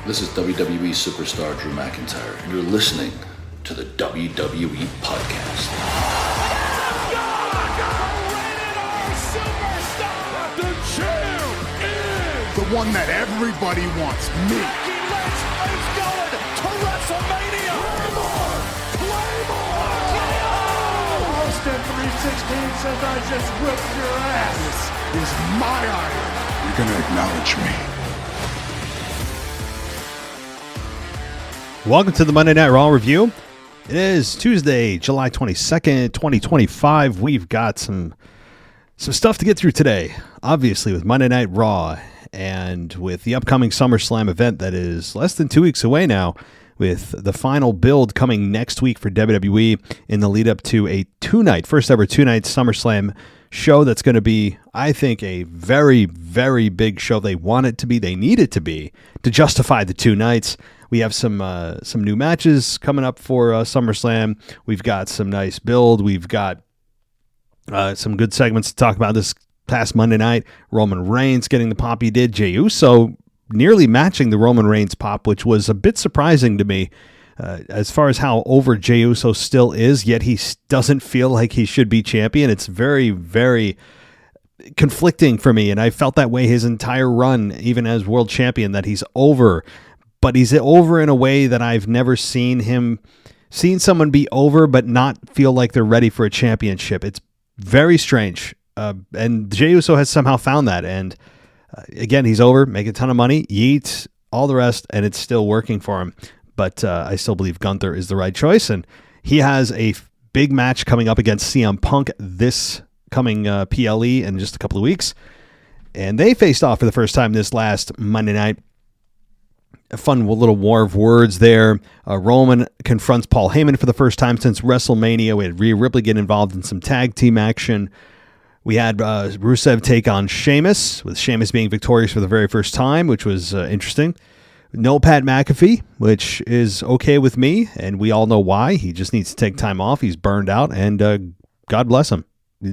This is WWE superstar Drew McIntyre, and you're listening to the WWE Podcast. The champ is the one that everybody wants, me. It's going to WrestleMania. Claymore! Austin 316 says I just whipped your ass. This is my iron. You're going to acknowledge me. Welcome to the Monday Night Raw review. It is Tuesday, July 22nd, 2025. We've got some stuff to get through today, obviously, with Monday Night Raw and with the upcoming SummerSlam event that is less than 2 weeks away now, with the final build coming next week for WWE in the lead up to a first ever two-night SummerSlam show that's going to be, I think, a very, very big show. They want it to be, they need it to be, to justify the 2 nights. We have some new matches coming up for SummerSlam. We've got some nice build. We've got some good segments to talk about this past Monday night. Roman Reigns getting the pop he did. Jey Uso nearly matching the Roman Reigns pop, which was a bit surprising to me as far as how over Jey Uso still is, yet he doesn't feel like he should be champion. It's very, very conflicting for me, and I felt that way his entire run, even as world champion, that he's over. But he's over in a way that I've never seen someone be over but not feel like they're ready for a championship. It's very strange. And Jey Uso has somehow found that. And again, he's over, make a ton of money, yeet, all the rest, and it's still working for him. But I still believe Gunther is the right choice. And he has a big match coming up against CM Punk this coming PLE in just a couple of weeks. And they faced off for the first time this last Monday night. A fun little war of words there. Roman confronts Paul Heyman for the first time since WrestleMania. We had Rhea Ripley get involved in some tag team action. We had Rusev take on Sheamus, with Sheamus being victorious for the very first time, which was interesting. No Pat McAfee, which is okay with me, and we all know why. He just needs to take time off. He's burned out, and God bless him.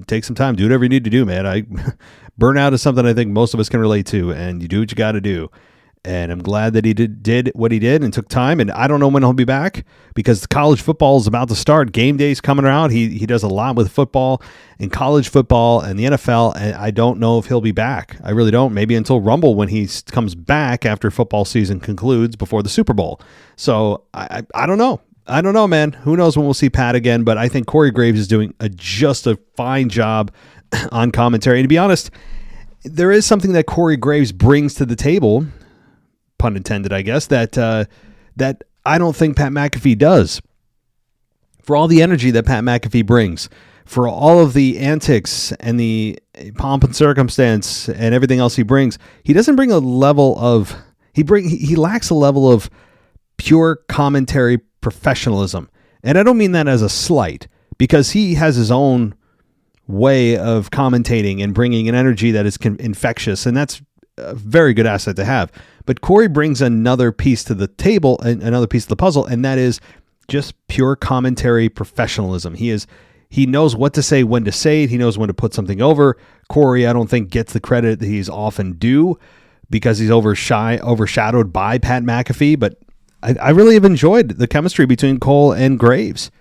Take some time. Do whatever you need to do, man. Burnout is something I think most of us can relate to, and you do what you got to do. And I'm glad that he did what he did and took time. And I don't know when he'll be back because college football is about to start. Game day's coming around. He does a lot with football and college football and the NFL. And I don't know if he'll be back. I really don't. Maybe until Rumble when he comes back after football season concludes before the Super Bowl. So I don't know. I don't know, man. Who knows when we'll see Pat again? But I think Corey Graves is doing just a fine job on commentary. And to be honest, there is something that Corey Graves brings to the table, pun intended, I guess, that I don't think Pat McAfee does. For all the energy that Pat McAfee brings, for all of the antics and the pomp and circumstance and everything else he brings, he doesn't bring a level of he lacks a level of pure commentary professionalism. And I don't mean that as a slight, because he has his own way of commentating and bringing an energy that is infectious, and that's a very good asset to have. But Corey brings another piece to the table, another piece of the puzzle, and that is just pure commentary professionalism. He knows what to say, when to say it. He knows when to put something over. Corey, I don't think, gets the credit that he's often due because he's overshadowed by Pat McAfee. But I really have enjoyed the chemistry between Cole and Graves.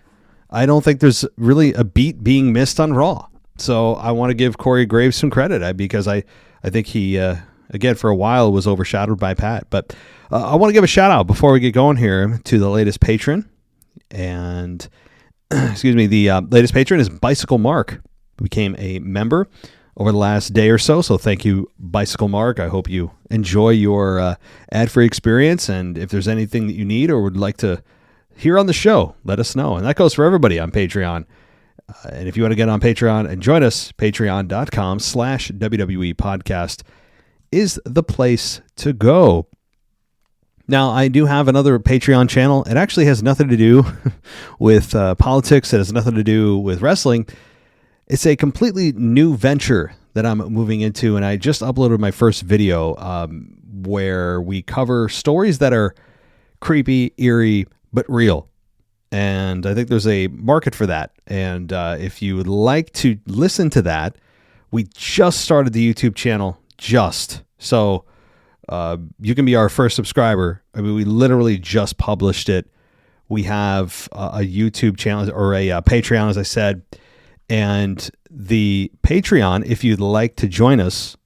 I don't think there's really a beat being missed on Raw. So I want to give Corey Graves some credit because I think he... again, for a while, was overshadowed by Pat. But I want to give a shout out before we get going here to the latest patron. And, excuse me, the latest patron is Bicycle Mark, who became a member over the last day or so. So thank you, Bicycle Mark. I hope you enjoy your ad-free experience. And if there's anything that you need or would like to hear on the show, let us know. And that goes for everybody on Patreon. And if you want to get on Patreon and join us, patreon.com/WWE podcast is the place to go. Now, I do have another Patreon channel. It actually has nothing to do with politics. It has nothing to do with wrestling. It's a completely new venture that I'm moving into, and I just uploaded my first video where we cover stories that are creepy, eerie, but real. And I think there's a market for that. And if you would like to listen to that, we just started the YouTube channel. So you can be our first subscriber. I mean, we literally just published it. We have a YouTube channel or a Patreon, as I said. And the Patreon, if you'd like to join us,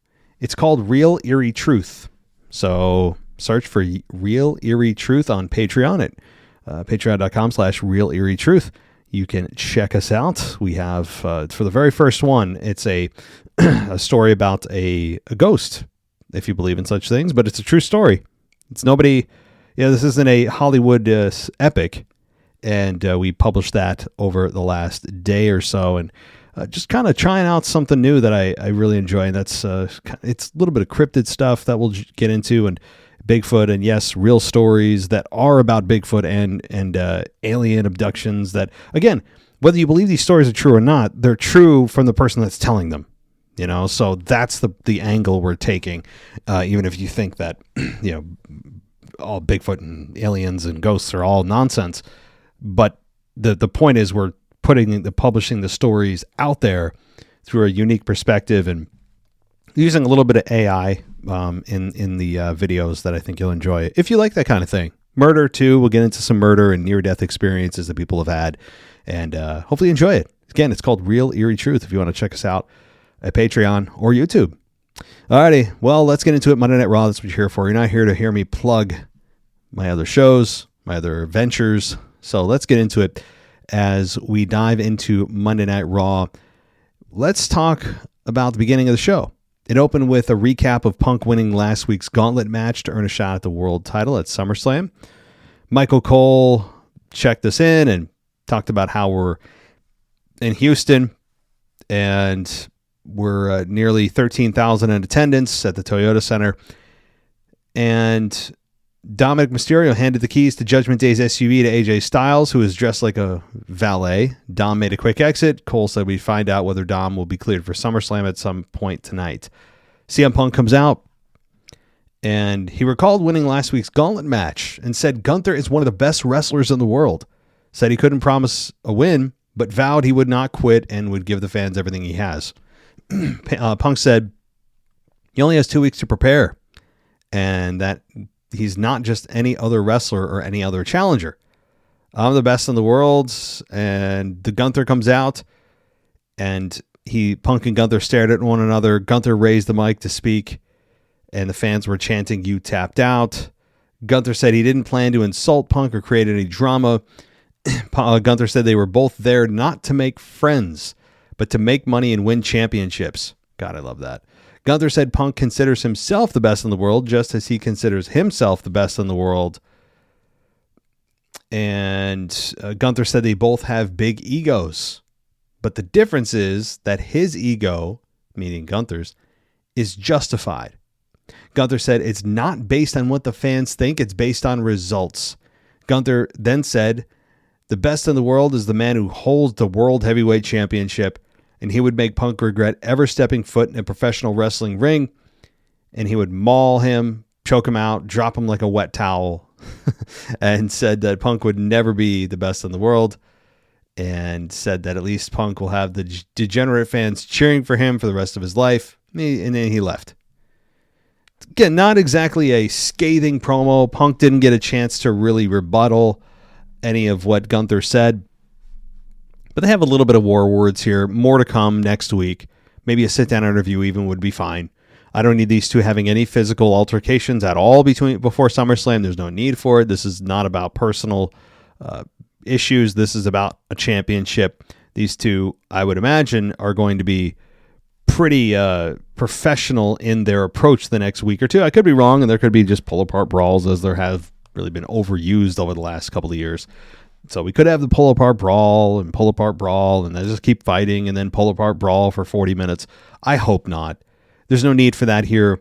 it's called Real Eerie Truth. So search for Real Eerie Truth on Patreon at patreon.com/Real Eerie Truth. You can check us out. We have, for the very first one, it's a story about a ghost, if you believe in such things, but it's a true story. It's nobody, this isn't a Hollywood epic. And we published that over the last day or so, and just kind of trying out something new that I really enjoy. And that's it's a little bit of cryptid stuff that we'll get into, and Bigfoot, and yes, real stories that are about Bigfoot and alien abductions. That, again, whether you believe these stories are true or not, they're true from the person that's telling them. So that's the angle we're taking. Even if you think that all Bigfoot and aliens and ghosts are all nonsense. But the point is, we're publishing the stories out there through a unique perspective and using a little bit of AI in the videos that I think you'll enjoy. If you like that kind of thing. Murder, too. We'll get into some murder and near-death experiences that people have had, and hopefully enjoy it. Again, it's called Real Eerie Truth if you want to check us out at Patreon or YouTube. Alrighty, well, let's get into it. Monday Night Raw, that's what you're here for. You're not here to hear me plug my other shows, my other ventures. So let's get into it as we dive into Monday Night Raw. Let's talk about the beginning of the show. It opened with a recap of Punk winning last week's gauntlet match to earn a shot at the world title at SummerSlam. Michael Cole checked us in and talked about how we're in Houston and we're nearly 13,000 in attendance at the Toyota Center. And Dominic Mysterio handed the keys to Judgment Day's SUV to AJ Styles, who is dressed like a valet. Dom made a quick exit. Cole said we'd find out whether Dom will be cleared for SummerSlam at some point tonight. CM Punk comes out, and he recalled winning last week's gauntlet match and said Gunther is one of the best wrestlers in the world. Said he couldn't promise a win, but vowed he would not quit and would give the fans everything he has. Punk said he only has 2 weeks to prepare, and that he's not just any other wrestler or any other challenger. I'm the best in the world. And the Gunther comes out, and Punk and Gunther stared at one another. Gunther raised the mic to speak, and the fans were chanting, "You tapped out." Gunther said he didn't plan to insult Punk or create any drama. Gunther said they were both there not to make friends, but to make money and win championships. God, I love that. Gunther said Punk considers himself the best in the world, just as he considers himself the best in the world. And Gunther said they both have big egos. But the difference is that his ego, meaning Gunther's, is justified. Gunther said it's not based on what the fans think, it's based on results. Gunther then said, the best in the world is the man who holds the World Heavyweight Championship, and he would make Punk regret ever stepping foot in a professional wrestling ring, and he would maul him, choke him out, drop him like a wet towel, and said that Punk would never be the best in the world, and said that at least Punk will have the degenerate fans cheering for him for the rest of his life, and then he left. Again, not exactly a scathing promo. Punk didn't get a chance to really rebuttal any of what Gunther said. But they have a little bit of war words here. More to come next week. Maybe a sit-down interview even would be fine. I don't need these two having any physical altercations at all before SummerSlam. There's no need for it. This is not about personal issues. This is about a championship. These two, I would imagine, are going to be pretty professional in their approach the next week or two. I could be wrong, and there could be just pull-apart brawls, as there have really been overused over the last couple of years. So we could have the pull-apart brawl, and they just keep fighting, and then pull-apart brawl for 40 minutes. I hope not. There's no need for that here.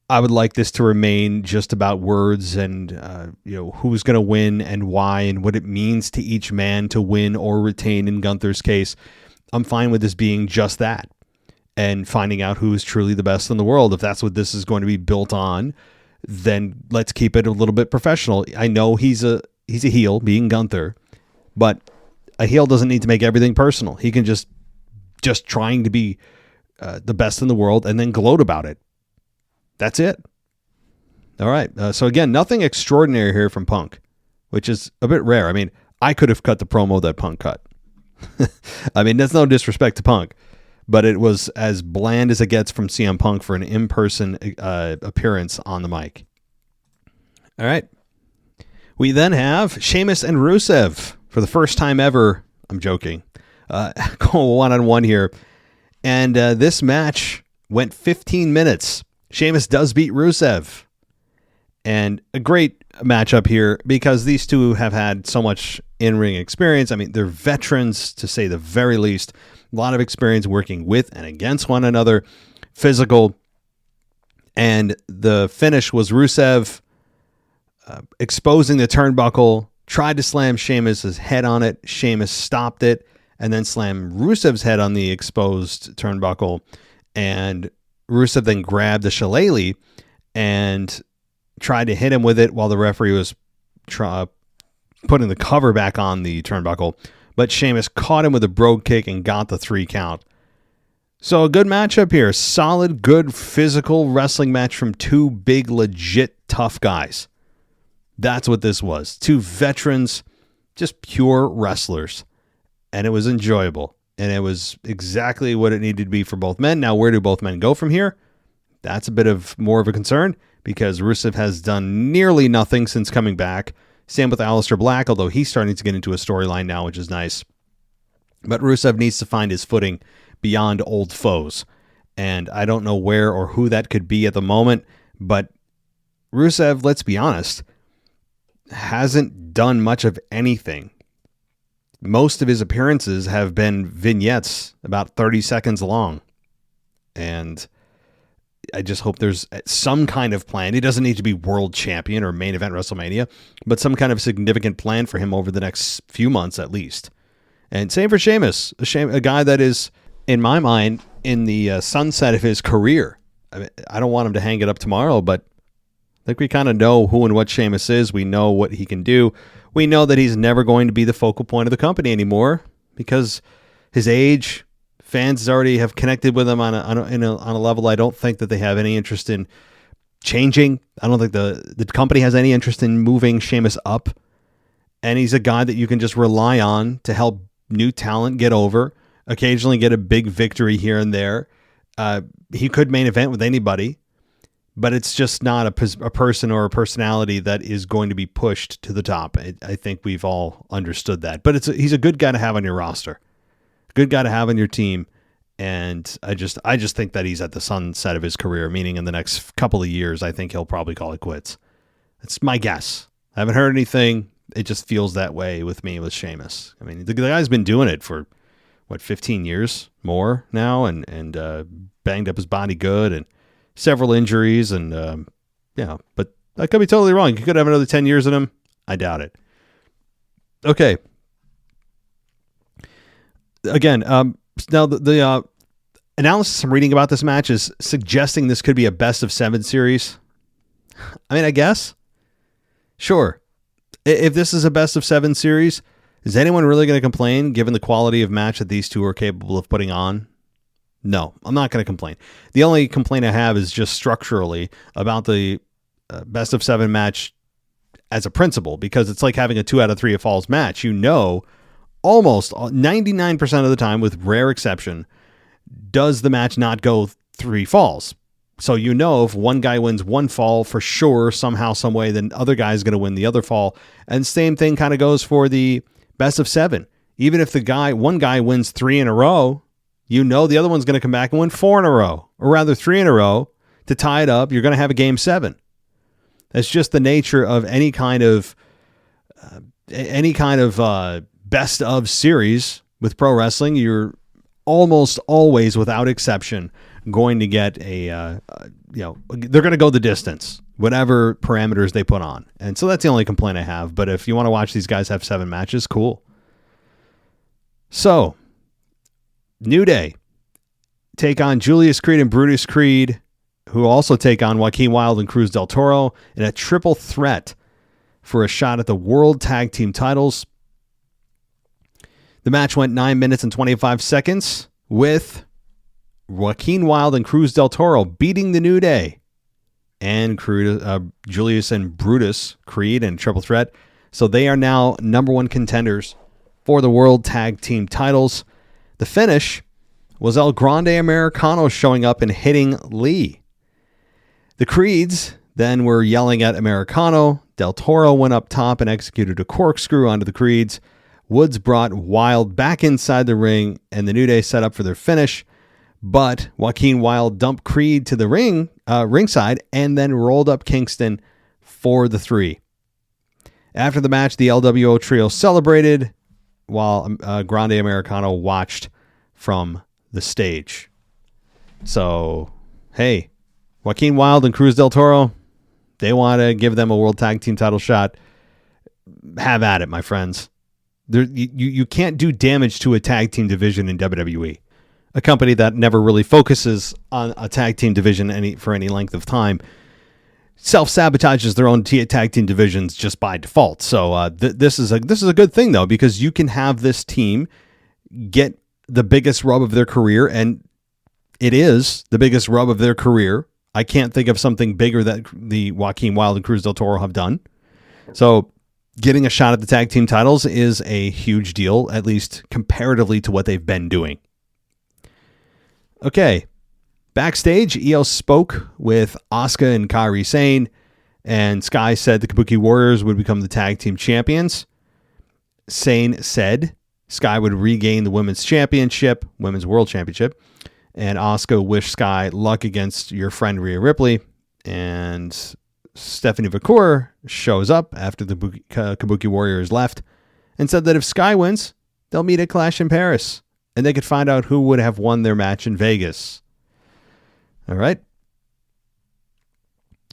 I would like this to remain just about words and who's going to win and why and what it means to each man to win or retain in Gunther's case. I'm fine with this being just that and finding out who is truly the best in the world. If that's what this is going to be built on, then let's keep it a little bit professional. I know he's a heel, being Gunther, but a heel doesn't need to make everything personal. He can just trying to be the best in the world and then gloat about it. That's it. All right. So again, nothing extraordinary here from Punk, which is a bit rare. I mean, I could have cut the promo that Punk cut. I mean, that's no disrespect to Punk, but it was as bland as it gets from CM Punk for an in-person appearance on the mic. All right. We then have Sheamus and Rusev for the first time ever. I'm joking. Go one-on-one here. And this match went 15 minutes. Sheamus does beat Rusev. And a great matchup here because these two have had so much in-ring experience. I mean, they're veterans, to say the very least. A lot of experience working with and against one another. Physical. And the finish was Rusev exposing the turnbuckle, tried to slam Sheamus' head on it. Sheamus stopped it and then slammed Rusev's head on the exposed turnbuckle. And Rusev then grabbed the shillelagh and tried to hit him with it while the referee was putting the cover back on the turnbuckle. But Sheamus caught him with a brogue kick and got the 3 count. So a good matchup here. Solid, good physical wrestling match from two big, legit, tough guys. That's what this was. Two veterans, just pure wrestlers. And it was enjoyable. And it was exactly what it needed to be for both men. Now, where do both men go from here? That's a bit of more of a concern because Rusev has done nearly nothing since coming back. Same with Aleister Black, although he's starting to get into a storyline now, which is nice. But Rusev needs to find his footing beyond old foes. And I don't know where or who that could be at the moment. But Rusev, let's be honest, hasn't done much of anything. Most of his appearances have been vignettes about 30 seconds long. And I just hope there's some kind of plan. He doesn't need to be world champion or main event WrestleMania, but some kind of significant plan for him over the next few months at least. And same for Sheamus, a guy that is, in my mind, in the sunset of his career. I mean, I don't want him to hang it up tomorrow, but I think we kind of know who and what Sheamus is. We know what he can do. We know that he's never going to be the focal point of the company anymore because his age, fans already have connected with him on a level I don't think that they have any interest in changing. I don't think the company has any interest in moving Sheamus up. And he's a guy that you can just rely on to help new talent get over, occasionally get a big victory here and there. He could main event with anybody, but it's just not a person or a personality that is going to be pushed to the top. I think we've all understood that. But he's a good guy to have on your roster. Good guy to have on your team, and I just think that he's at the sunset of his career, meaning in the next couple of years, I think he'll probably call it quits. That's my guess. I haven't heard anything. It just feels that way with me with Sheamus. I mean, the guy's been doing it for, 15 years more now, and banged up his body good, and several injuries, and but I could be totally wrong. He could have another 10 years in him. I doubt it. Okay. Again, now the analysis I'm reading about this match is suggesting this could be a best of 7 series. I mean, I guess. Sure. If this is a best of 7 series, is anyone really going to complain given the quality of match that these two are capable of putting on? No, I'm not going to complain. The only complaint I have is just structurally about the best of 7 match as a principle, because it's like having a 2 out of 3 of falls match. You know, almost 99% of the time, with rare exception, does the match not go 3 falls. So you know if one guy wins 1 fall for sure, somehow, some way, then the other guy is going to win the other fall. And same thing kind of goes for the best of 7. Even if one guy wins 3 in a row, you know the other one's going to come back and win 4 in a row, or rather 3 in a row to tie it up. You're going to have a game 7. That's just the nature of any kind of best of series with pro wrestling. You're almost always, without exception, going to get they're going to go the distance, whatever parameters they put on. And so that's the only complaint I have. But if you want to watch these guys have 7 matches, cool. So, New Day take on Julius Creed and Brutus Creed, who also take on Joaquin Wilde and Cruz del Toro in a triple threat for a shot at the World Tag Team titles. The match went 9 minutes and 25 seconds with Joaquin Wilde and Cruz del Toro beating the New Day and Julius and Brutus, Creed and Triple Threat. So they are now number one contenders for the World Tag Team titles. The finish was El Grande Americano showing up and hitting Lee. The Creeds then were yelling at Americano. Del Toro went up top and executed a corkscrew onto the Creeds. Woods brought Wilde back inside the ring, and the New Day set up for their finish. But Joaquin Wilde dumped Creed to the ringside and then rolled up Kingston for the 3. After the match, the LWO trio celebrated while Grande Americano watched from the stage. So, hey, Joaquin Wilde and Cruz del Toro, they want to give them a World Tag Team title shot. Have at it, my friends. You can't do damage to a tag team division in WWE. A company that never really focuses on a tag team division for any length of time self-sabotages their own tag team divisions just by default. So this is a good thing, though, because you can have this team get the biggest rub of their career, and it is the biggest rub of their career. I can't think of something bigger that the Joaquin Wilde and Cruz del Toro have done. So getting a shot at the tag team titles is a huge deal, at least comparatively to what they've been doing. Okay, backstage, Io spoke with Asuka and Kairi Sane, and Sky said the Kabuki Warriors would become the tag team champions. Sane said Sky would regain the women's world championship, and Asuka wished Sky luck against your friend Rhea Ripley, and Stephanie Vacour shows up after the Kabuki Warriors left and said that if Sky wins, they'll meet at Clash in Paris, and they could find out who would have won their match in Vegas. All right.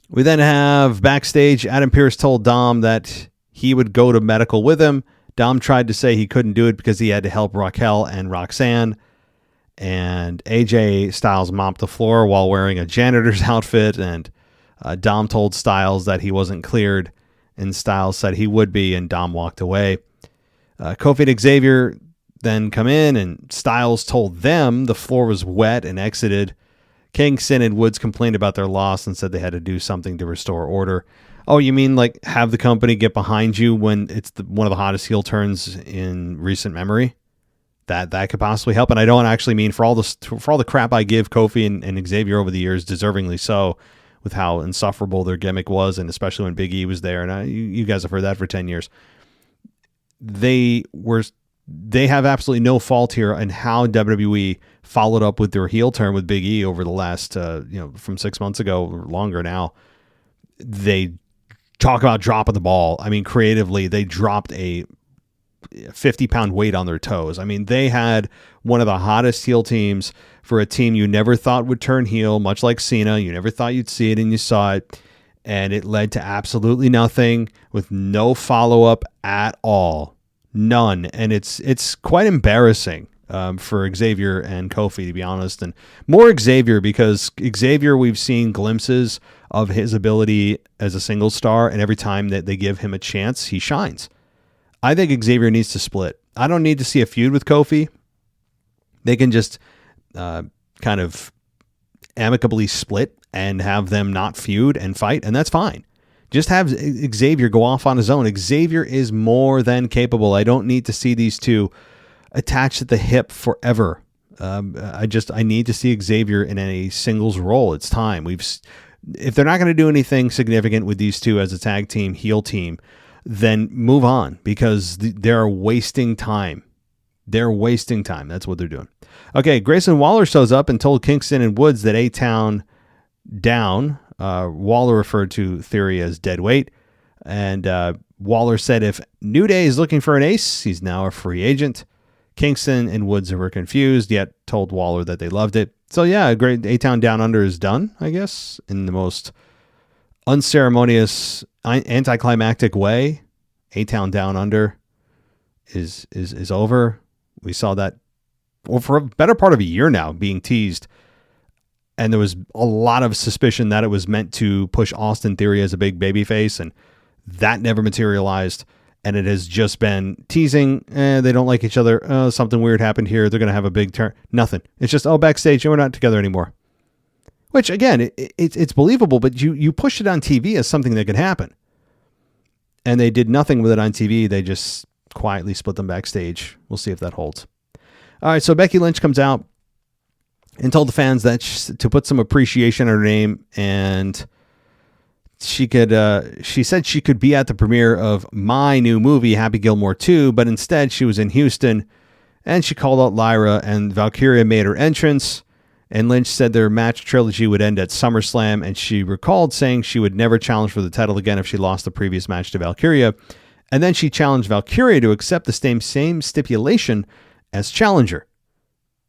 We then have backstage, Adam Pearce told Dom that he would go to medical with him. Dom tried to say he couldn't do it because he had to help Raquel and Roxanne. And AJ Styles mopped the floor while wearing a janitor's outfit, and Dom told Styles that he wasn't cleared, and Styles said he would be, and Dom walked away. Kofi and Xavier then come in, and Styles told them the floor was wet and exited. Kingston and Woods complained about their loss and said they had to do something to restore order. Oh, you mean like have the company get behind you when it's one of the hottest heel turns in recent memory? That could possibly help. And I don't actually mean for all the crap I give Kofi and Xavier over the years, deservingly so, with how insufferable their gimmick was, and especially when Big E was there. And you guys have heard that for 10 years. They have absolutely no fault here in how WWE followed up with their heel turn with Big E over the last, from 6 months ago or longer now. They talk about dropping the ball. I mean, creatively, they dropped a 50-pound weight on their toes. I mean, they had one of the hottest heel teams for a team you never thought would turn heel, much like Cena. You never thought you'd see it, and you saw it. And it led to absolutely nothing with no follow-up at all. None. And it's quite embarrassing for Xavier and Kofi, to be honest. And more Xavier, because Xavier, we've seen glimpses of his ability as a single star, and every time that they give him a chance, he shines. I think Xavier needs to split. I don't need to see a feud with Kofi. They can just kind of amicably split and have them not feud and fight, and that's fine. Just have Xavier go off on his own. Xavier is more than capable. I don't need to see these two attached at the hip forever. I need to see Xavier in a singles role. It's time. If they're not going to do anything significant with these two as a tag team, heel team, then move on, because they're wasting time. They're wasting time. That's what they're doing. Okay, Grayson Waller shows up and told Kingston and Woods that A-Town down. Waller referred to Theory as dead weight. And Waller said if New Day is looking for an ace, he's now a free agent. Kingston and Woods were confused, yet told Waller that they loved it. So yeah, great. A-Town Down Under is done, I guess, in the most unceremonious, anticlimactic way. A-Town Down Under is over. We saw that for a better part of a year now being teased, and there was a lot of suspicion that it was meant to push Austin Theory as a big babyface, and that never materialized. And it has just been teasing. They don't like each other. Something weird happened here. They're going to have a big turn. Nothing. It's just, backstage, and we're not together anymore. Which, again, it's believable, but you push it on TV as something that could happen. And they did nothing with it on TV. They just quietly split them backstage. We'll see if that holds. All right, so Becky Lynch comes out and told the fans that to put some appreciation on her name, and she said she could be at the premiere of my new movie, Happy Gilmore 2, but instead she was in Houston, and she called out Lyra, and Valkyria made her entrance, and Lynch said their match trilogy would end at SummerSlam, and she recalled saying she would never challenge for the title again if she lost the previous match to Valkyria, and then she challenged Valkyria to accept the same stipulation as challenger.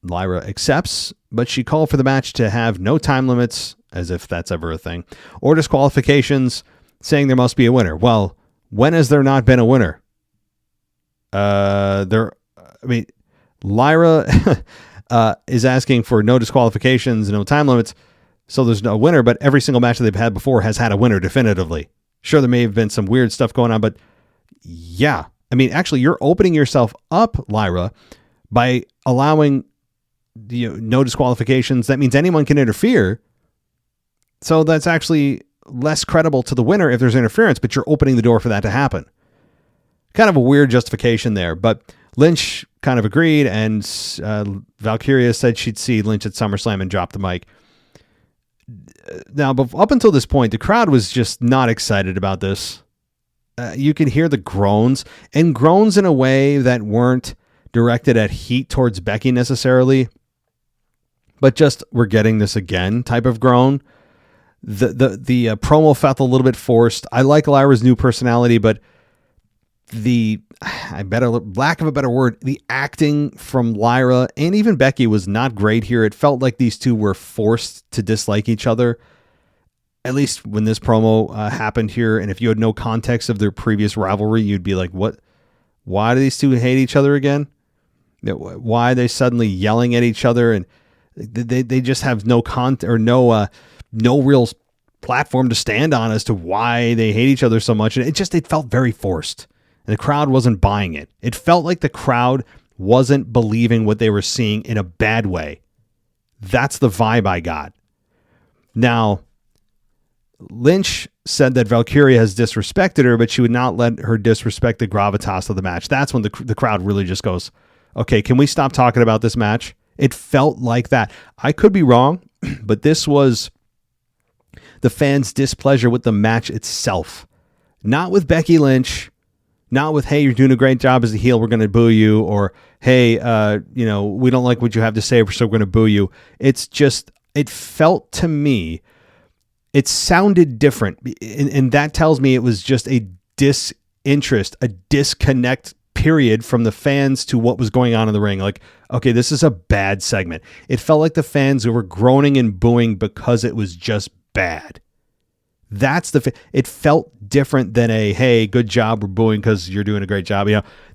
Lyra accepts, but she called for the match to have no time limits, as if that's ever a thing, or disqualifications, saying there must be a winner. Well, when has there not been a winner? Lyra is asking for no disqualifications, no time limits, so there's no winner, but every single match that they've had before has had a winner definitively. Sure, there may have been some weird stuff going on, but yeah. I mean, actually, you're opening yourself up, Lyra, by allowing no disqualifications. That means anyone can interfere. So that's actually less credible to the winner if there's interference, but you're opening the door for that to happen. Kind of a weird justification there, but Lynch kind of agreed, and Valkyria said she'd see Lynch at SummerSlam and drop the mic. Now, up until this point, the crowd was just not excited about this. You could hear the groans, and groans in a way that weren't directed at heat towards Becky necessarily, but just we're getting this again type of groan. The promo felt a little bit forced. I like Lyra's new personality, but lack of a better word, the acting from Lyra and even Becky was not great here. It felt like these two were forced to dislike each other, at least when this promo happened here. And if you had no context of their previous rivalry, you'd be like, what? Why do these two hate each other again? Why are they suddenly yelling at each other? And they just have no no real platform to stand on as to why they hate each other so much. And it felt very forced. And the crowd wasn't buying it. It felt like the crowd wasn't believing what they were seeing in a bad way. That's the vibe I got. Now, Lynch said that Valkyria has disrespected her, but she would not let her disrespect the gravitas of the match. That's when the crowd really just goes, okay, can we stop talking about this match? It felt like that. I could be wrong, but this was the fans' displeasure with the match itself. Not with Becky Lynch. Not with, hey, you're doing a great job as a heel, we're going to boo you, or, hey, we don't like what you have to say, so we're going to boo you. It's just, it felt to me, it sounded different, and that tells me it was just a disinterest, a disconnect period from the fans to what was going on in the ring. Like, okay, this is a bad segment. It felt like the fans who were groaning and booing because it was just bad. It felt different than a, hey, good job, we're booing because you're doing a great job.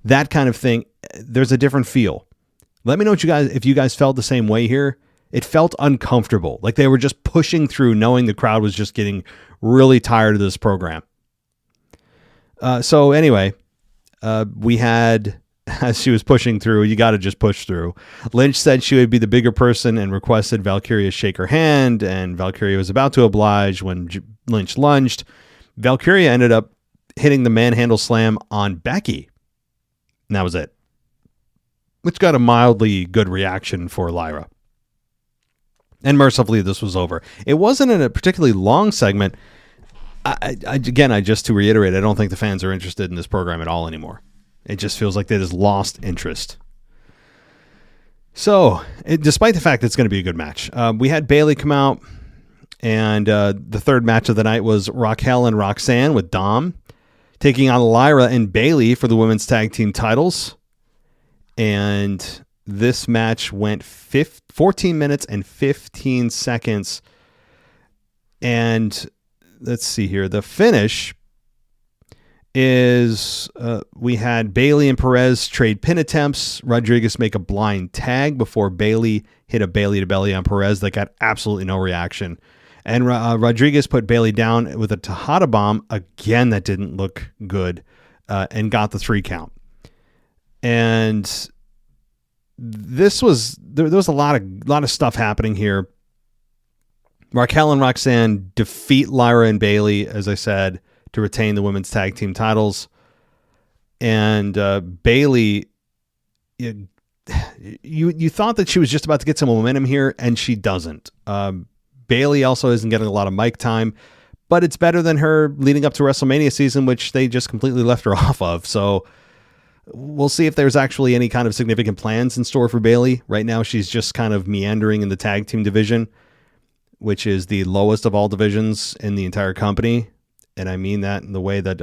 That kind of thing. There's a different feel. Let me know if you guys felt the same way here. It felt uncomfortable. Like they were just pushing through knowing the crowd was just getting really tired of this program. So anyway, we had, as she was pushing through, you got to just push through. Lynch said she would be the bigger person and requested Valkyria shake her hand, and Valkyria was about to oblige when Lynch lunged. Valkyria ended up hitting the manhandle slam on Becky. And that was it. Which got a mildly good reaction for Lyra. And mercifully, this was over. It wasn't in a particularly long segment. Again, just to reiterate, I don't think the fans are interested in this program at all anymore. It just feels like they just lost interest. So, despite the fact that it's going to be a good match, we had Bayley come out, and the third match of the night was Raquel and Roxanne with Dom taking on Lyra and Bayley for the women's tag team titles. And this match went 14 minutes and 15 seconds. And let's see here. The finish is we had Bayley and Perez trade pin attempts. Rodriguez make a blind tag before Bayley hit a Bayley to belly on Perez that got absolutely no reaction. And Rodriguez put Bayley down with a Tejada bomb again that didn't look good, and got the 3 count. And this was there was a lot of stuff happening here. Raquel and Roxanne defeat Lyra and Bayley, as I said, to retain the women's tag team titles. And Bayley, you thought that she was just about to get some momentum here, and she doesn't. Bayley also isn't getting a lot of mic time, but it's better than her leading up to WrestleMania season, which they just completely left her off of. So we'll see if there's actually any kind of significant plans in store for Bayley. Right now, she's just kind of meandering in the tag team division, which is the lowest of all divisions in the entire company. And I mean that in the way that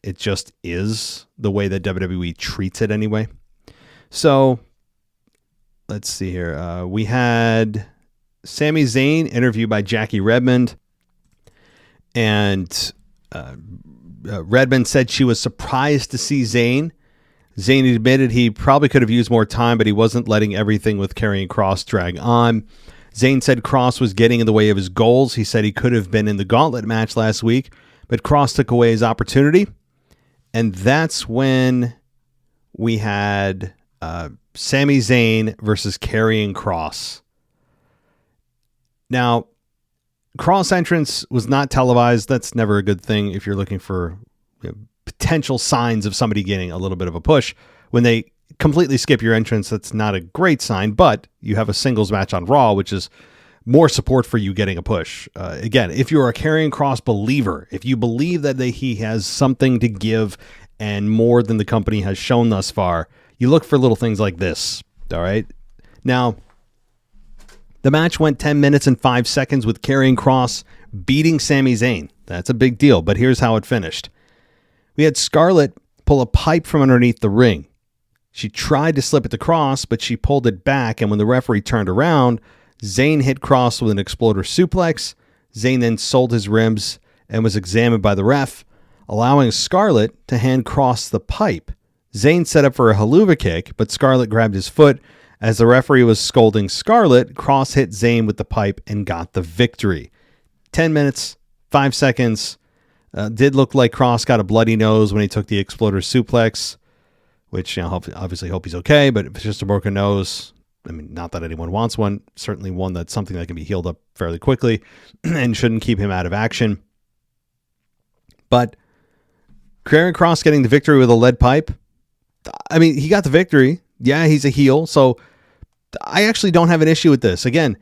it just is the way that WWE treats it anyway. So let's see here. We had Sami Zayn interviewed by Jackie Redmond, and Redmond said she was surprised to see Zayn. Zayn admitted he probably could have used more time, but he wasn't letting everything with Karrion Kross drag on. Zayn said Kross was getting in the way of his goals. He said he could have been in the gauntlet match last week, but Kross took away his opportunity. And that's when we had Sami Zayn versus Karrion Kross. Now, Kross entrance was not televised. That's never a good thing if you're looking for potential signs of somebody getting a little bit of a push. When they completely skip your entrance, that's not a great sign, but you have a singles match on Raw, which is more support for you getting a push. Again, if you're a Karrion Kross believer, if you believe that he has something to give and more than the company has shown thus far, you look for little things like this. All right. Now, the match went 10 minutes and 5 seconds with Karrion Kross beating Sami Zayn. That's a big deal, but here's how it finished. We had Scarlett pull a pipe from underneath the ring. She tried to slip it to Kross, but she pulled it back, and when the referee turned around, Zayn hit Kross with an exploder suplex. Zayn then sold his ribs and was examined by the ref, allowing Scarlett to hand Kross the pipe. Zayn set up for a haluva kick, but Scarlett grabbed his foot. As the referee was scolding Scarlett, Kross hit Zayn with the pipe and got the victory. 10 minutes, 5 seconds. Did look like Kross got a bloody nose when he took the exploder suplex, which, obviously hope he's okay, but if it's just a broken nose, I mean, not that anyone wants one, certainly one that's something that can be healed up fairly quickly and shouldn't keep him out of action. But Karrion Kross getting the victory with a lead pipe, I mean, he got the victory. Yeah, he's a heel, so I actually don't have an issue with this. Again,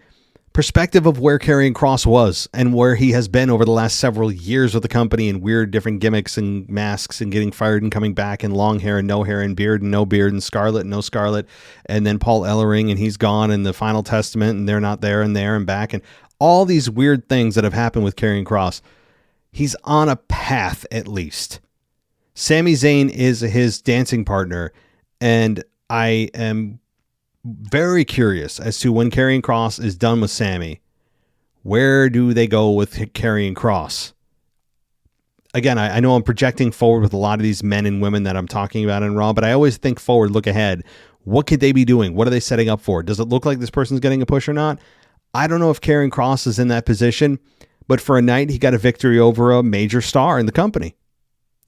perspective of where Karrion Kross was and where he has been over the last several years with the company and weird different gimmicks and masks and getting fired and coming back and long hair and no hair and beard and no beard and Scarlett and no Scarlett and then Paul Ellering and he's gone in the Final Testament and they're not there and back and all these weird things that have happened with Karrion Kross. He's on a path at least. Sami Zayn is his dancing partner, and I am very curious as to when Karrion Kross is done with Sami, where do they go with Karrion Kross? Again, I know I'm projecting forward with a lot of these men and women that I'm talking about in Raw, but I always think forward, look ahead. What could they be doing? What are they setting up for? Does it look like this person's getting a push or not? I don't know if Karrion Kross is in that position, but for a night, he got a victory over a major star in the company.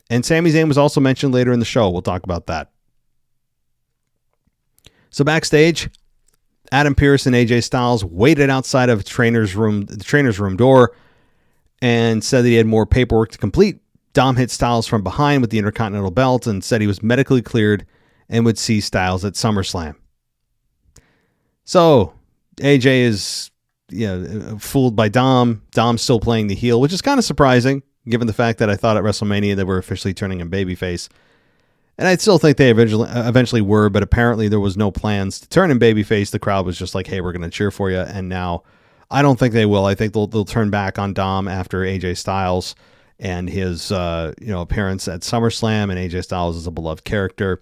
And Sami Zayn was also mentioned later in the show. We'll talk about that. So backstage, Adam Pearce and AJ Styles waited outside of the trainer's room door and said that he had more paperwork to complete. Dom hit Styles from behind with the Intercontinental belt and said he was medically cleared and would see Styles at SummerSlam. So AJ is fooled by Dom. Dom's still playing the heel, which is kind of surprising given the fact that I thought at WrestleMania they were officially turning him babyface. And I still think they eventually were, but apparently there was no plans to turn him babyface. The crowd was just like, hey, we're going to cheer for you. And now I don't think they will. I think they'll turn back on Dom after AJ Styles and his appearance at SummerSlam. And AJ Styles is a beloved character.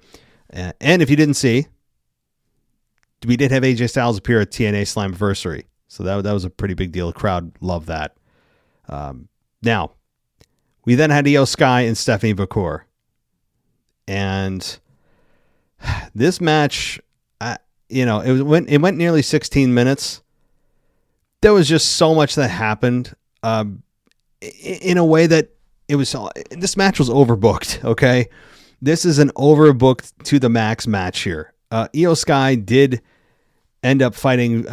And if you didn't see, we did have AJ Styles appear at TNA Slammiversary. So that was a pretty big deal. The crowd loved that. Now, we then had Io Sky and Stephanie McCool. And this match, it went nearly 16 minutes. There was just so much that happened in a way that this match was overbooked. Okay. This is an overbooked to the max match here. Io Sky did end up fighting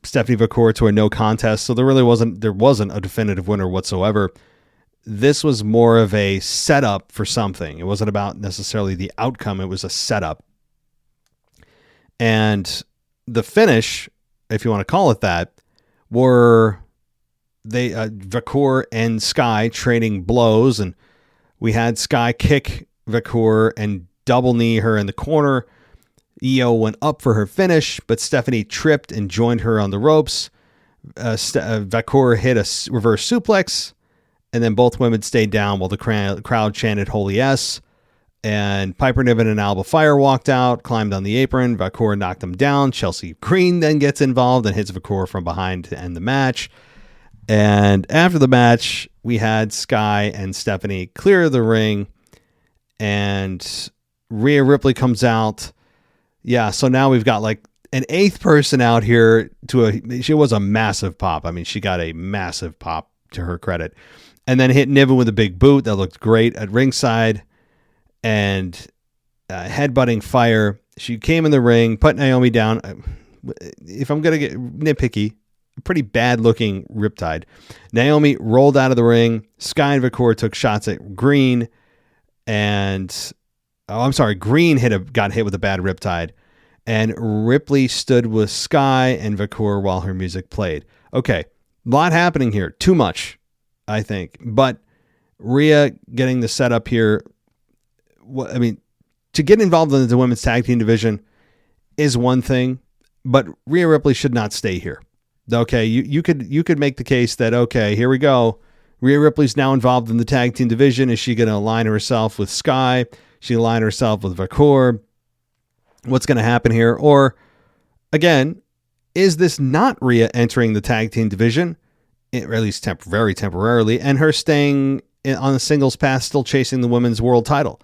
Stephanie Vacour to a no contest. So there wasn't a definitive winner whatsoever. This was more of a setup for something. It wasn't about necessarily the outcome. It was a setup. And the finish, if you want to call it that, were they Vacour and Sky trading blows, and we had Sky kick Vacour and double knee her in the corner. Io went up for her finish, but Stephanie tripped and joined her on the ropes. Vacour hit a reverse suplex, and then both women stayed down while the crowd chanted "Holy S." And Piper Niven and Alba Fire walked out, climbed on the apron. Vacour knocked them down. Chelsea Green then gets involved and hits Vacour from behind to end the match. And after the match, we had Sky and Stephanie clear the ring, and Rhea Ripley comes out. Yeah, so now we've got like an eighth person out here she was a massive pop. I mean, she got a massive pop, to her credit. And then hit Niven with a big boot that looked great at ringside. And headbutting Fire. She came in the ring, put Naomi down. If I'm going to get nitpicky, pretty bad looking Riptide. Naomi rolled out of the ring. Sky and Vacour took shots at Green. And, Green got hit with a bad Riptide. And Ripley stood with Sky and Vacour while her music played. Okay, a lot happening here. Too much, I think. But Rhea getting the setup here. To get involved in the women's tag team division is one thing, but Rhea Ripley should not stay here. Okay, you could make the case that, okay, here we go. Rhea Ripley's now involved in the tag team division. Is she going to align herself with Sky? She align herself with Vacour? What's going to happen here? Or, again, is this not Rhea entering the tag team division, or at least very temporarily, and her staying on the singles path, still chasing the women's world title?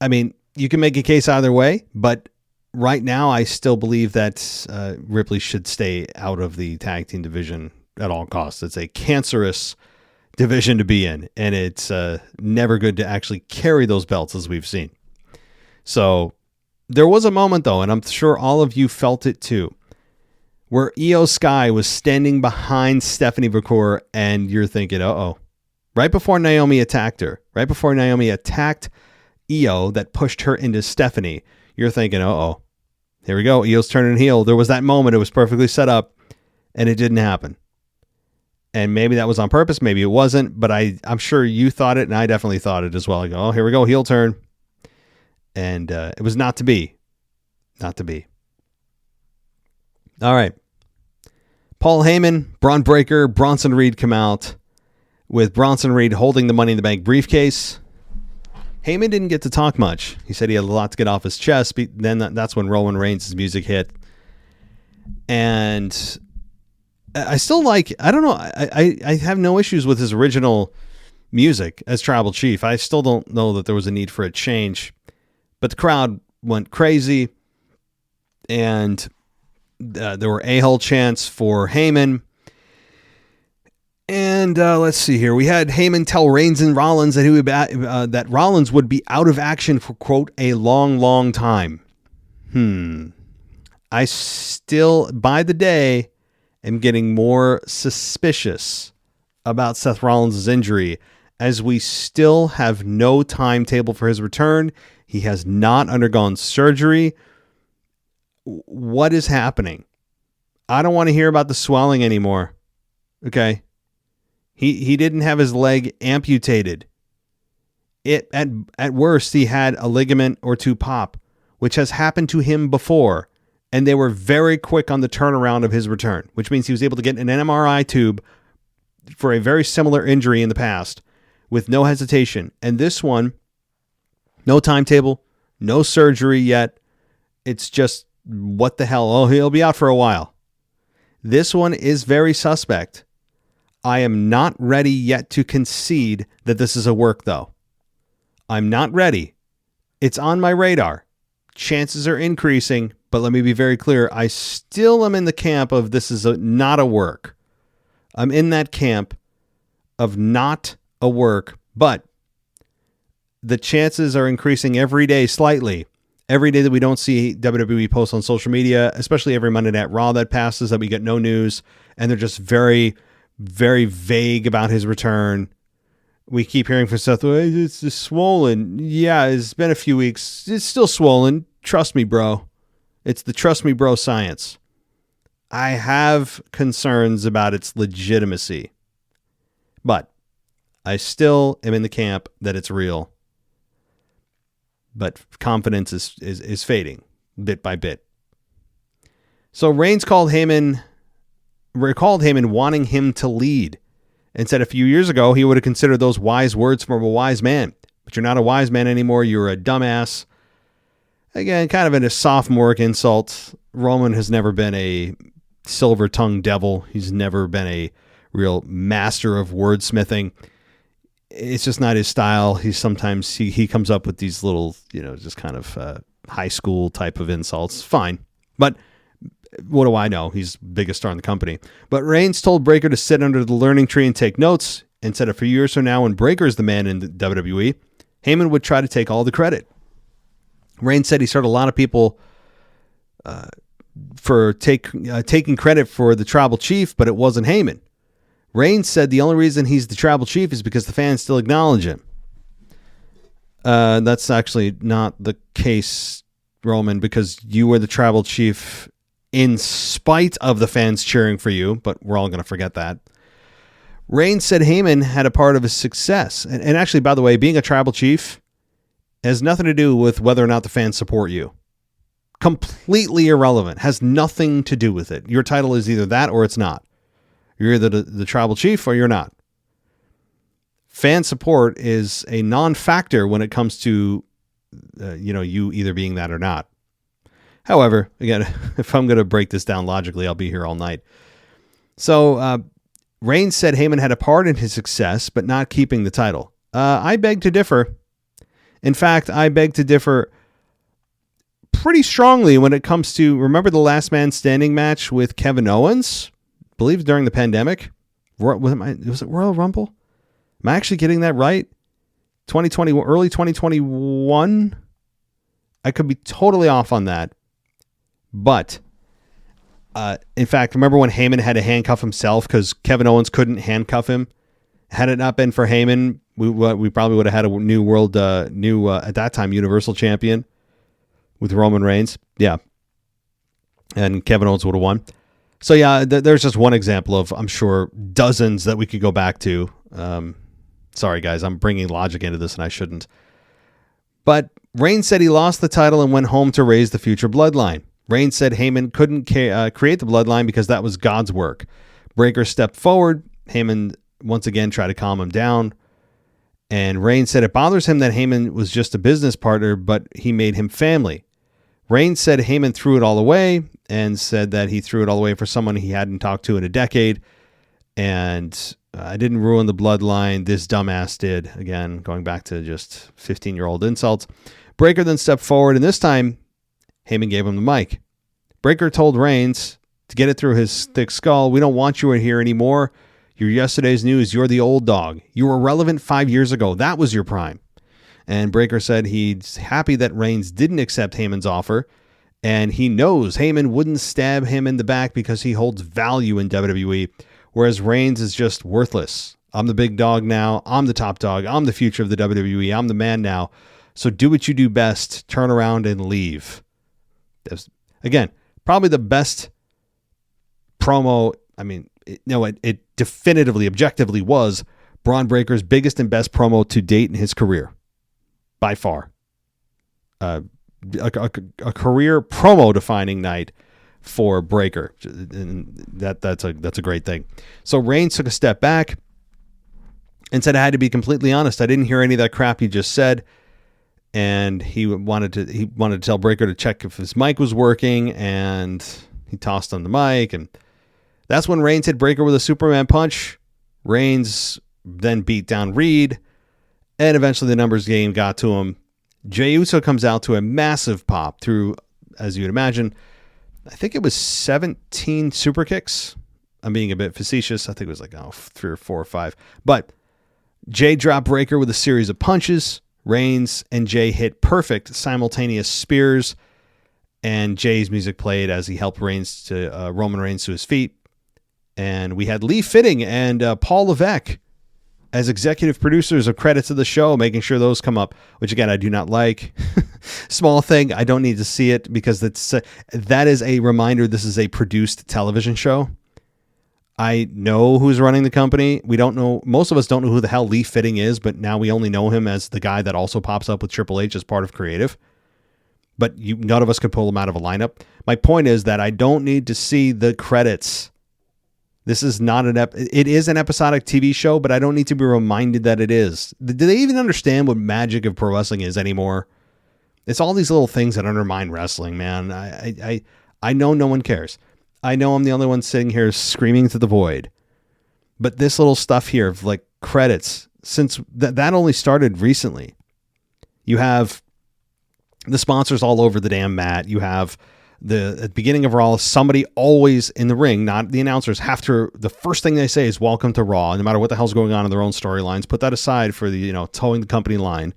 I mean, you can make a case either way, but right now I still believe that Ripley should stay out of the tag team division at all costs. It's a cancerous division to be in, and it's never good to actually carry those belts, as we've seen. So there was a moment, though, and I'm sure all of you felt it too, where Io Sky was standing behind Stephanie Vacour, and you're thinking, uh-oh. Right before Naomi attacked her, right before Naomi attacked Io that pushed her into Stephanie, you're thinking, uh-oh, here we go. Io's turning heel. There was that moment. It was perfectly set up, and it didn't happen. And maybe that was on purpose. Maybe it wasn't, but I'm sure you thought it, and I definitely thought it as well. I go, oh, here we go, heel turn. And it was not to be. Not to be. All right. Paul Heyman, Braun Breaker, Bronson Reed come out with Bronson Reed holding the Money in the Bank briefcase. Heyman didn't get to talk much. He said he had a lot to get off his chest. But then that's when Roman Reigns' music hit. And I still like, I don't know, I have no issues with his original music as Tribal Chief. I still don't know that there was a need for a change. But the crowd went crazy. And there were a-hole chants for Heyman. And let's see here. We had Heyman tell Reigns and Rollins that Rollins would be out of action for, quote, a long, long time. I still, by the day, am getting more suspicious about Seth Rollins' injury, as we still have no timetable for his return. He has not undergone surgery. What is happening? I don't want to hear about the swelling anymore. Okay. He didn't have his leg amputated. At worst, he had a ligament or two pop, which has happened to him before. And they were very quick on the turnaround of his return, which means he was able to get an MRI tube for a very similar injury in the past with no hesitation. And this one, no timetable, no surgery yet. It's just, what the hell? Oh, he'll be out for a while. This one is very suspect. I am not ready yet to concede that this is a work, though. I'm not ready. It's on my radar. Chances are increasing, but let me be very clear. I still am in the camp of this is not a work. I'm in that camp of not a work, but the chances are increasing every day slightly. Every day that we don't see WWE post on social media, especially every Monday Night Raw that passes, that we get no news, and they're just very, very vague about his return. We keep hearing from Seth, well, it's just swollen. Yeah, it's been a few weeks. It's still swollen. Trust me, bro. It's the trust me, bro science. I have concerns about its legitimacy, but I still am in the camp that it's real. But confidence is fading bit by bit. So Reigns recalled Heyman wanting him to lead, and said a few years ago he would have considered those wise words from a wise man. But you're not a wise man anymore. You're a dumbass. Again, kind of a sophomoric insult. Roman has never been a silver-tongued devil. He's never been a real master of wordsmithing. It's just not his style. He comes up with these little, just kind of high school type of insults. Fine. But what do I know? He's the biggest star in the company. But Reigns told Breakker to sit under the learning tree and take notes, and said a few years from now, when Breakker's the man in the WWE, Heyman would try to take all the credit. Reigns said he started a lot of people for taking credit for the tribal chief, but it wasn't Heyman. Reigns said the only reason he's the tribal chief is because the fans still acknowledge him. That's actually not the case, Roman, because you were the tribal chief in spite of the fans cheering for you, but we're all going to forget that. Reigns said Heyman had a part of his success. And actually, by the way, being a tribal chief has nothing to do with whether or not the fans support you. Completely irrelevant. Has nothing to do with it. Your title is either that or it's not. You're either the tribal chief or you're not. Fan support is a non-factor when it comes to, you either being that or not. However, again, if I'm going to break this down logically, I'll be here all night. So, Reigns said Heyman had a part in his success, but not keeping the title. I beg to differ. In fact, I beg to differ pretty strongly when it comes to, remember the last man standing match with Kevin Owens? I believe during the pandemic. Was it Royal Rumble? Am I actually getting that right? 2020, early 2021? I could be totally off on that. But, in fact, remember when Heyman had to handcuff himself because Kevin Owens couldn't handcuff him? Had it not been for Heyman, we probably would have had a new at that time, Universal Champion with Roman Reigns. Yeah. And Kevin Owens would have won. So, yeah, there's just one example of, I'm sure, dozens that we could go back to. Sorry, guys, I'm bringing logic into this and I shouldn't. But Reigns said he lost the title and went home to raise the future bloodline. Reigns said Heyman couldn't create the bloodline because that was God's work. Breakker stepped forward. Heyman once again tried to calm him down. And Reigns said it bothers him that Heyman was just a business partner, but he made him family. Reigns said Heyman threw it all away and said that he threw it all away for someone he hadn't talked to in a decade. And I didn't ruin the bloodline. This dumbass did. Again, going back to just 15-year-old insults. Breakker then stepped forward, and this time Heyman gave him the mic. Breakker told Reigns to get it through his thick skull, we don't want you in here anymore. You're yesterday's news. You're the old dog. You were relevant 5 years ago. That was your prime. And Breakker said he's happy that Reigns didn't accept Heyman's offer, and he knows Heyman wouldn't stab him in the back because he holds value in WWE, whereas Reigns is just worthless. I'm the big dog now. I'm the top dog. I'm the future of the WWE. I'm the man now. So do what you do best. Turn around and leave. Again, probably the best promo. I mean, it definitively, objectively was Braun Breaker's biggest and best promo to date in his career. By far. A career promo-defining night for Breakker. And that's a great thing. So Reigns took a step back and said, I had to be completely honest. I didn't hear any of that crap you just said. And he wanted to tell Breakker to check if his mic was working, and he tossed him the mic, and that's when Reigns hit Breakker with a Superman punch. Reigns then beat down Reed, and eventually the numbers game got to him. Jey Uso comes out to a massive pop through, as you would imagine, I think it was 17 super kicks. I'm being a bit facetious. I think it was like 3 or 4 or 5. But Jey dropped Breakker with a series of punches. Reigns and Jay hit perfect simultaneous spears, and Jay's music played as he helped Roman Reigns to his feet. And we had Lee Fitting and Paul Levesque as executive producers of credits of the show, making sure those come up, which again, I do not like. Small thing. I don't need to see it because that is a reminder. This is a produced television show. I know who's running the company. We don't know. Most of us don't know who the hell Lee Fitting is, but now we only know him as the guy that also pops up with Triple H as part of creative. But none of us could pull him out of a lineup. My point is that I don't need to see the credits. This is not it is an episodic TV show, but I don't need to be reminded that it is. Do they even understand what magic of pro wrestling is anymore? It's all these little things that undermine wrestling, man. I know no one cares. I know I'm the only one sitting here screaming to the void. But this little stuff here of like credits, since that only started recently. You have the sponsors all over the damn mat. You have at the beginning of Raw, somebody always in the ring, not the announcers, the first thing they say is welcome to Raw, no matter what the hell's going on in their own storylines. Put that aside for the, towing the company line.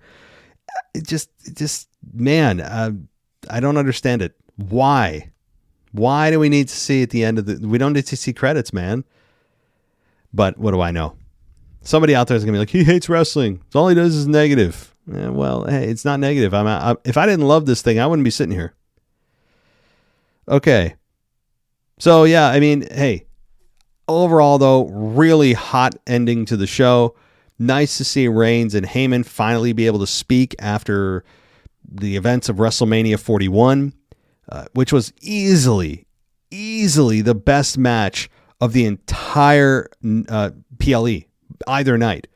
Man, I don't understand it. Why? Why do we need to see at the end of we don't need to see credits, man. But what do I know? Somebody out there is going to be like, he hates wrestling. All he does is negative. Well, hey, it's not negative. If I didn't love this thing, I wouldn't be sitting here. Okay. So, yeah, I mean, hey, overall, though, really hot ending to the show. Nice to see Reigns and Heyman finally be able to speak after the events of WrestleMania 41. Which was easily the best match of the entire PLE, either night.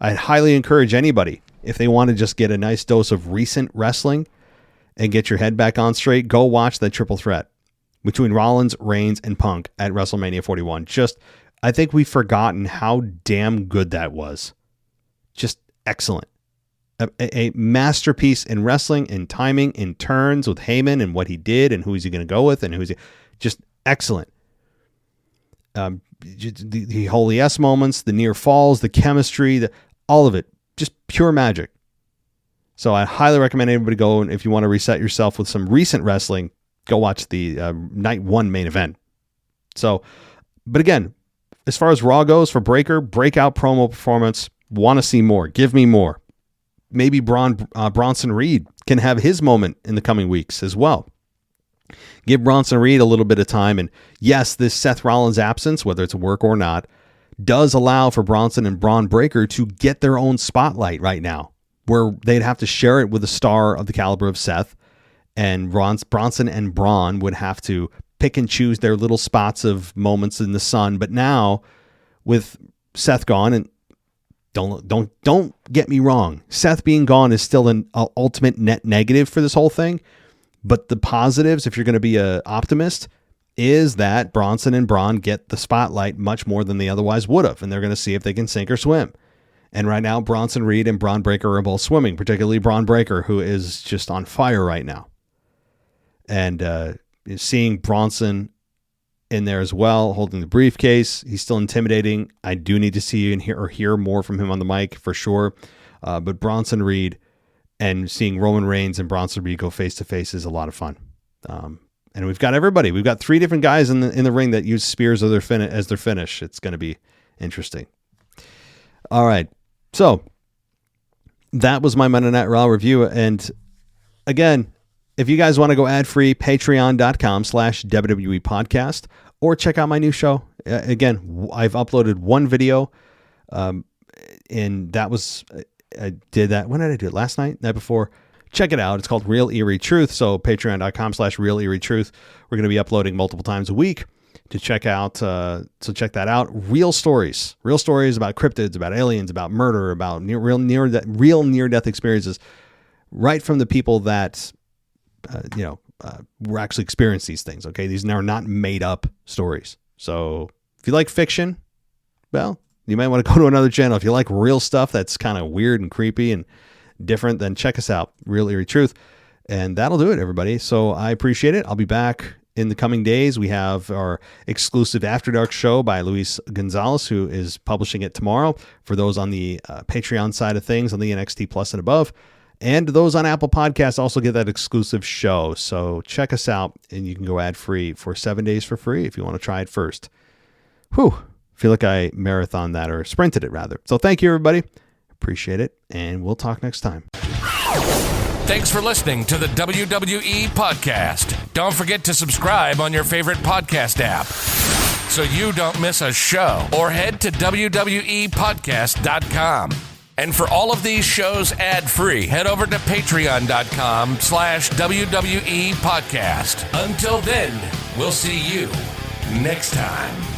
I'd highly encourage anybody, if they want to just get a nice dose of recent wrestling and get your head back on straight, go watch that triple threat between Rollins, Reigns, and Punk at WrestleMania 41. I think we've forgotten how damn good that was. Just excellent. A masterpiece in wrestling, in timing, in turns with Heyman and what he did and who is he going to go with and just excellent. The holy S moments, the near falls, the chemistry, all of it, just pure magic. So I highly recommend anybody go, and if you want to reset yourself with some recent wrestling, go watch the night one main event. So, but again, as far as Raw goes for breakout promo performance, want to see more. Give me more. Maybe Bronson Reed can have his moment in the coming weeks as well. Give Bronson Reed a little bit of time. And yes, this Seth Rollins absence, whether it's work or not, does allow for Bronson and Braun Breaker to get their own spotlight right now, where they'd have to share it with a star of the caliber of Seth. And Bronson and Braun would have to pick and choose their little spots of moments in the sun. But now, with Seth gone, and Don't get me wrong. Seth being gone is still an ultimate net negative for this whole thing. But the positives, if you're going to be an optimist, is that Bronson and Braun get the spotlight much more than they otherwise would have. And they're going to see if they can sink or swim. And right now, Bronson Reed and Braun Breaker are both swimming, particularly Braun Breaker, who is just on fire right now. And seeing Bronson in there as well, holding the briefcase. He's still intimidating. I do need to see and hear more from him on the mic for sure. But Bronson Reed and seeing Roman Reigns and Bronson Reed go face to face is a lot of fun. And we've got everybody. We've got 3 different guys in the ring that use spears as their finish. It's going to be interesting. All right. So that was my Monday Night Raw review. And again, if you guys want to go ad-free, patreon.com/WWE podcast, or check out my new show. Again, I've uploaded one video, and that was, I did that. When did I do it? Last night? Night before? Check it out. It's called Real Eerie Truth. So patreon.com/Real Eerie Truth. We're going to be uploading multiple times a week to check out. So check that out. Real stories about cryptids, about aliens, about murder, about real near-death experiences, right from the people that we're actually experiencing these things. Okay. These are not made up stories. So if you like fiction, well, you might want to go to another channel. If you like real stuff that's kind of weird and creepy and different, then check us out. Real Eerie Truth. And that'll do it, everybody. So I appreciate it. I'll be back in the coming days. We have our exclusive After Dark show by Luis Gonzalez, who is publishing it tomorrow for those on the Patreon side of things, on the NXT Plus and above. And those on Apple Podcasts also get that exclusive show. So check us out, and you can go ad-free for 7 days for free if you want to try it first. Whew. Feel like I marathoned that, or sprinted it rather. So thank you, everybody. Appreciate it, and we'll talk next time. Thanks for listening to the WWE Podcast. Don't forget to subscribe on your favorite podcast app so you don't miss a show, or head to WWEpodcast.com. And for all of these shows ad-free, head over to patreon.com/WWE Podcast. Until then, we'll see you next time.